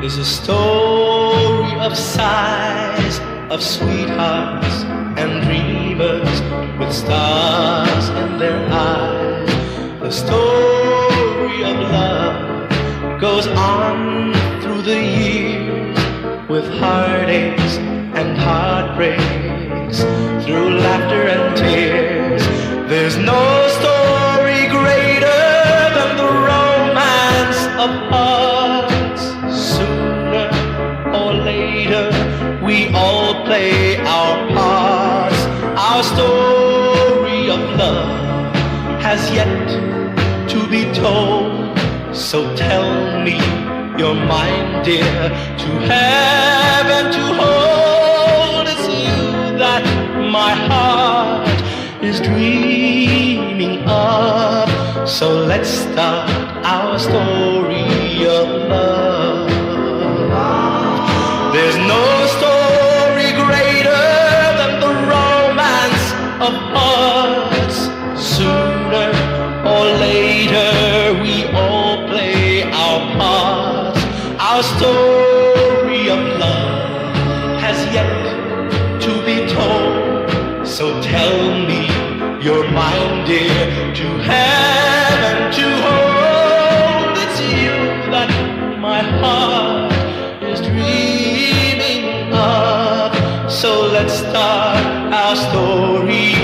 is a story of sighs, of sweethearts and dreamers with stars in their eyes. The story of love goes on through the years, with heartaches and heartbreaks, through laughter and tears. There's no story greater than the romance of hearts. Sooner or later, we all play our parts. Our story of love has yet to be told. So tell me you're mine, dear, to have and to hold. It's you that my heart is dreaming of. So let's start our story of love. There's no story greater than the romance of hearts. Sooner or later, we all play our parts. Our story of love has yet to be told. So tell me you're mine, dear, to have and to hold. It's you that my heart is dreaming of. So let's start our story